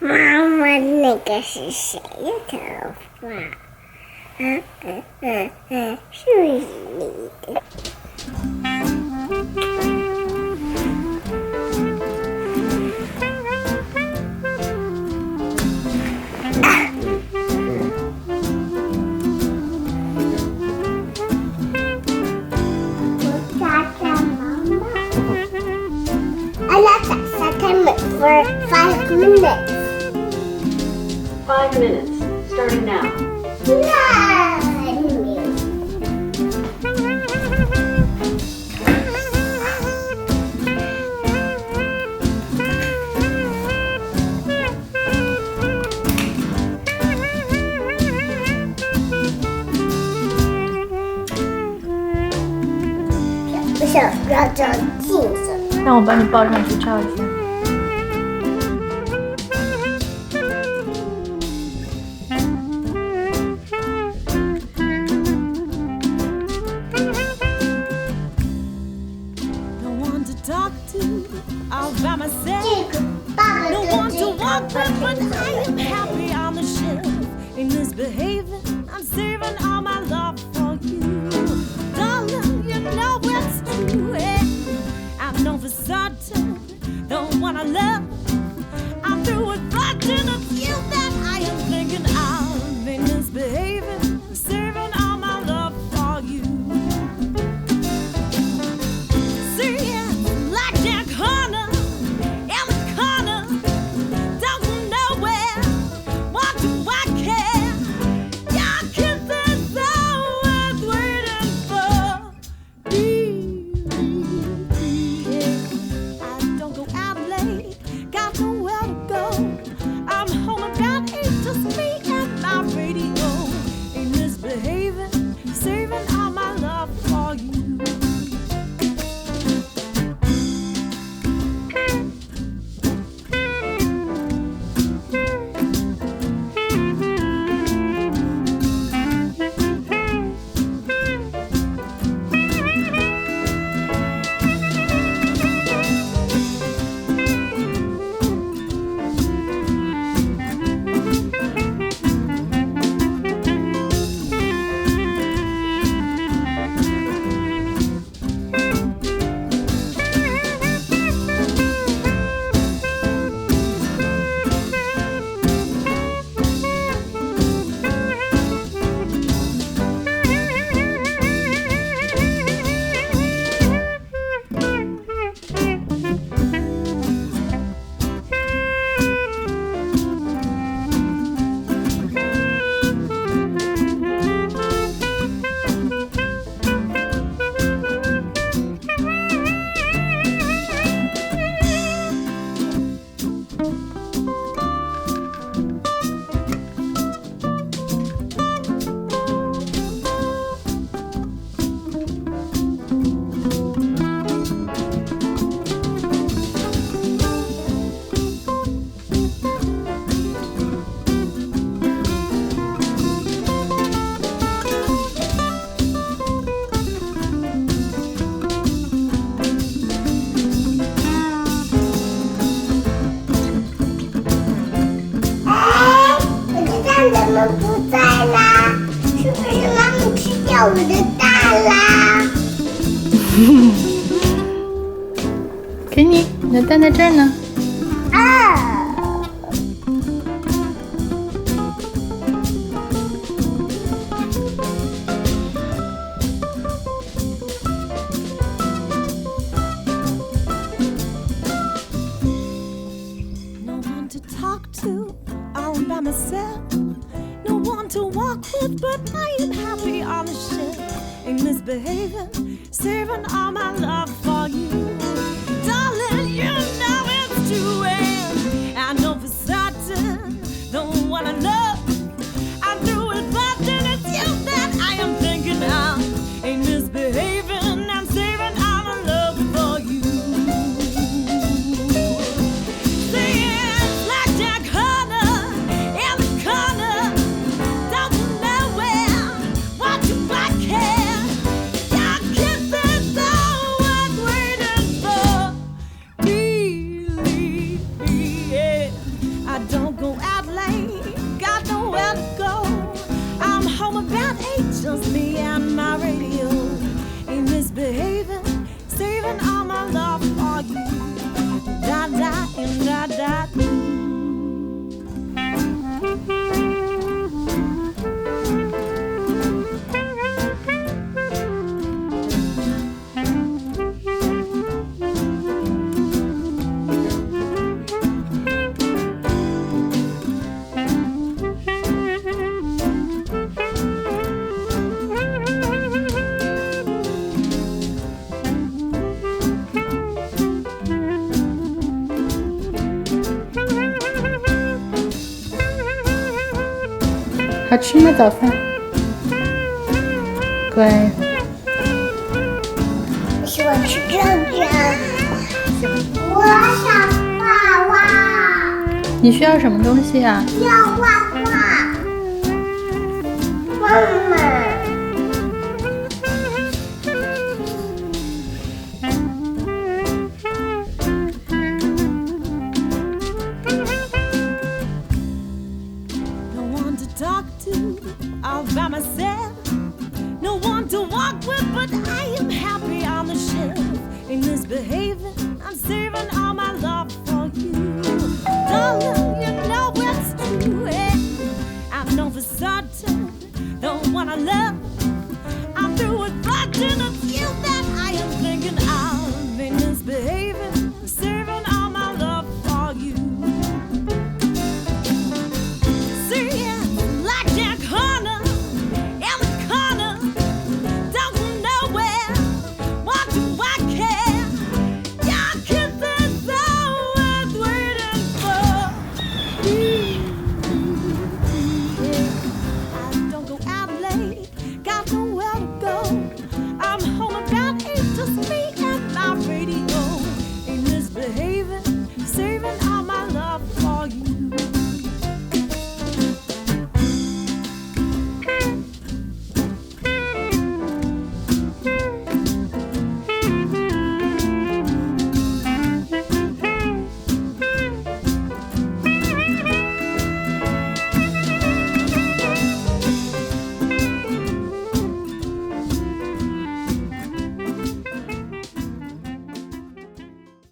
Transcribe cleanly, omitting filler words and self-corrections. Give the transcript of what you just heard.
妈妈，那个是谁的头发？是你的。For 5 minutes. 5 minutes, starting now. 我想照照镜子。让我把你抱上去照一下。怎么不在啦？是不是妈妈吃掉我的蛋啦？给你，你的蛋在这儿呢。But I am happy on the ship, ain't misbehaving, saving all my love for you. Darling, you know it's true, and I know for certain the one I love, I'm through with nothing, it's you that I am thinking of. Ain't misbehaving, I'm saving all my love for you. Singing like Jack Hunter in the corner. What you like, your kisses so worth 好吃吗？早饭？乖。我喜欢吃这个。我想画画。你需要什么东西啊？要画画。妈妈。